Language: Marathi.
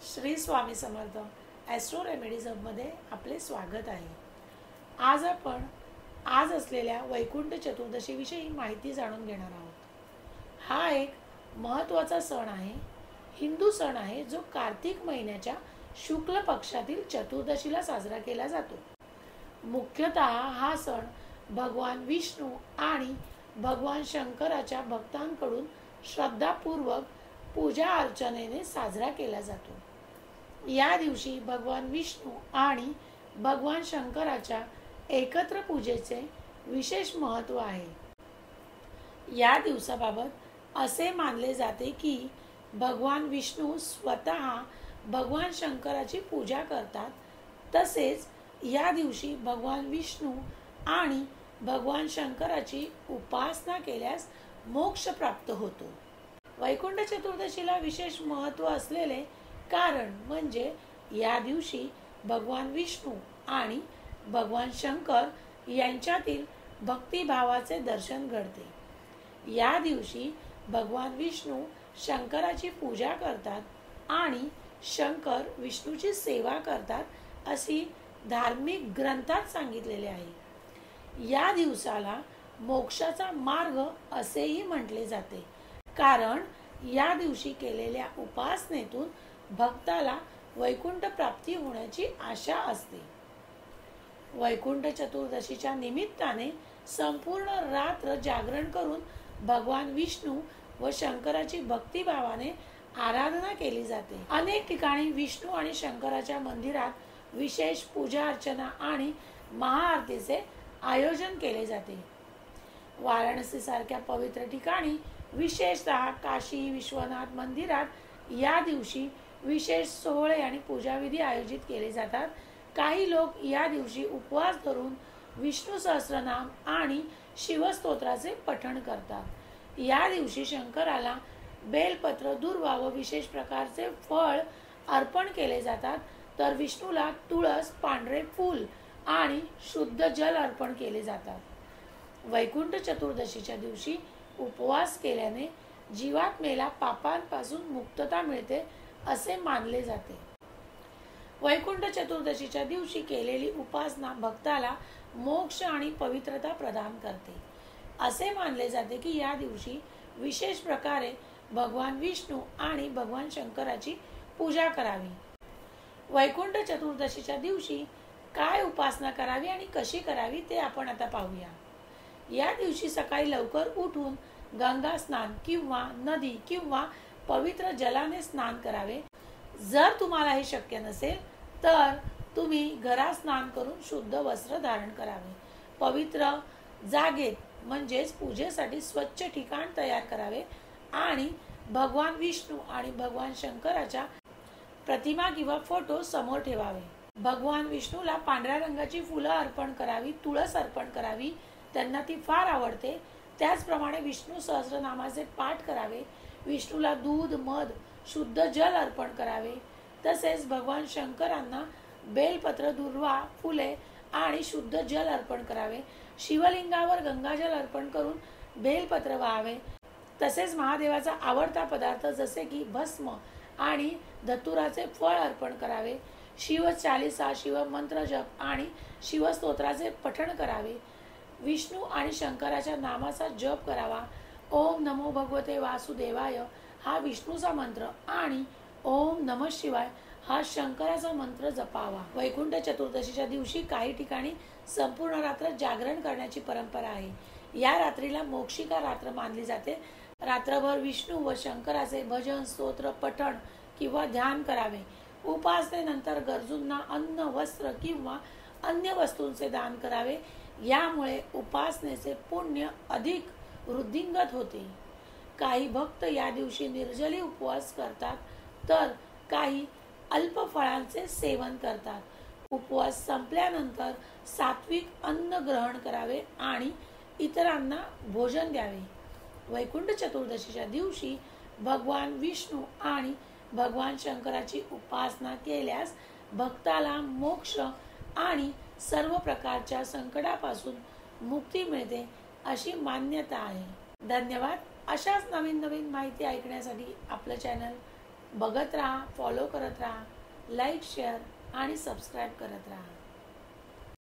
श्री स्वामी समर्थ ॲस्ट्रो रेमेडीज हबमध्ये आपले स्वागत आहे। आज आपण असलेल्या वैकुंठ चतुर्दशीविषयी माहिती जाणून घेणार आहोत। हा एक महत्त्वाचा सण आहे, हिंदू सण आहे, जो कार्तिक महिन्याच्या शुक्ल पक्षातील चतुर्दशीला साजरा केला जातो। मुख्यतः हा सण भगवान विष्णू आणि भगवान शंकराच्या भक्तांकडून श्रद्धापूर्वक पूजा अर्चनेने साजरा केला जातो। या दिवशी भगवान विष्णू आणि भगवान शंकराच्या एकत्र पूजेचे विशेष महत्त्व आहे। या दिवसाबाबत असे मानले जाते की भगवान विष्णू स्वतः भगवान शंकराची पूजा करतात, तसेच या दिवशी भगवान विष्णू आणि भगवान शंकराची उपासना केल्यास मोक्ष प्राप्त होतो। वैकुंठ चतुर्दशीला विशेष महत्त्व असलेले कारण म्हणजे या दिवशी भगवान विष्णू आणि भगवान शंकर यांच्यातील भक्तिभावाचे दर्शन घडते। या दिवशी भगवान विष्णू शंकराची पूजा करतात आणि शंकर विष्णूची सेवा करतात अशी धार्मिक ग्रंथात सांगितलेले आहे। या दिवसाला मोक्षाचा मार्ग असेही म्हटले जाते, कारण या दिवशी केलेल्या उपासनेतून भक्ताला वैकुंठ प्राप्ती होण्याची आशा असते। वैकुंठ चतुर्दशीच्या निमित्ताने संपूर्ण रात्र जागरण करून भगवान विष्णू व शंकराची भक्तिभावाने आराधना केली जाते। अनेक ठिकाणी विष्णू आणि शंकराच्या मंदिरात विशेष पूजा अर्चना आणि महाआरतीचे आयोजन केले जाते। वाराणसी सारख्या पवित्र ठिकाणी, विशेषतः काशी विश्वनाथ मंदिरात या दिवशी विशेष सोहळे आणि पूजाविधी आयोजित केले जातात। काही लोक या दिवशी उपवास धरून विष्णू सहस्त्रनाम आणि शिवस्तोत्राचे पठण करतात। या दिवशी शंकराला बेलपत्र, दुर्वा व विशेष प्रकारचे फळ अर्पण केले जातात, तर विष्णूला तुळस, पांढरे फूल आणि शुद्ध जल अर्पण केले जातात। वैकुंठ चतुर्दशीच्या दिवशी उपवास केल्याने जीवात्मेला पापांपासून मुक्तता मिळते असे मानले जाते। वैकुंठ चतुर्दशीच्या दिवशी केलेली उपासना भक्ताला मोक्ष आणि पवित्रता प्रदान करते। असे मानले जाते की या दिवशी विशेष प्रकारे भगवान विष्णू आणि भगवान शंकराची पूजा करावी। वैकुंठ चतुर्दशीच्या दिवशी काय उपासना करावी आणि कशी करावी ते आपण आता पाहूया। या दिवशी सकाळी लवकर उठून गंगा स्नान किंवा नदी किंवा पवित्र जलाने स्नान करावे। जर तुम्हाला हे शक्य नसेल तर तुम्ही घरात स्नान करून शुद्ध वस्त्र धारण करावे। पवित्र जागेत म्हणजेच पूजेसाठी स्वच्छ ठिकाण तयार करावे आणि भगवान विष्णू आणि भगवान शंकराच्या प्रतिमा किंवा फोटो समोर ठेवावे। भगवान विष्णूला पांढऱ्या रंगाची फुलं अर्पण करावी, तुळस अर्पण करावी, त्यांना ती फार आवडते। त्याचप्रमाणे विष्णू सहस्त्रनामाचे पाठ करावे, विष्णूला दूध, मध, शुद्ध जल अर्पण करावे। तसेच भगवान शंकरांना बेलपत्र, दुर्वा, फुले आणि शुद्ध जल अर्पण करावे। शिवलिंगावर गंगाजल अर्पण करून बेलपत्र वाहावे। तसेच महादेवाचा आवडता पदार्थ जसे की भस्म आणि धतुराचे फळ अर्पण करावे। शिवचालीसा, शिवमंत्र जप आणि शिवस्तोत्राचे पठण करावे। विष्णू आणि शंकराच्या नामाचा जप करावा। ओम नमो भगवते वासुदेवाय हा विष्णूचा मंत्र आणि ओम नमः शिवाय हा शंकराचा मंत्र जपावा। वैकुंठ चतुर्दशीच्या दिवशी काही ठिकाणी संपूर्ण रात्र जागरण करण्याची परंपरा आहे। या रात्रीला मोक्षिका रात्र मानली जाते। रात्रभर विष्णू व शंकराचे भजन, स्तोत्र, पठण किंवा ध्यान करावे। उपासनेनंतर गरजूंना अन्न, वस्त्र किंवा अन्य वस्तूंचे दान करावे। यामुळे उपासनेचे पुण्य अधिक वृद्धिंगत होते। काही भक्त या दिवशी निर्जली उपवास करतात, तर काही अल्प फळांचे सेवन करतात। उपवास संपल्यानंतर सात्विक अन्न ग्रहण करावे आणि इतरांना भोजन द्यावे। वैकुंठ चतुर्दशीच्या दिवशी भगवान विष्णू आणि भगवान शंकराची उपासना केल्यास भक्ताला मोक्ष आणि सर्व प्रकारच्या संकटापासून मुक्ती मिळते अशी मान्यता आहे। धन्यवाद। अशाच नवीन माहिती ऐकण्यासाठी आपलं चॅनल बघत राहा, फॉलो करत राहा, लाईक, शेअर आणि सबस्क्राईब करत राहा.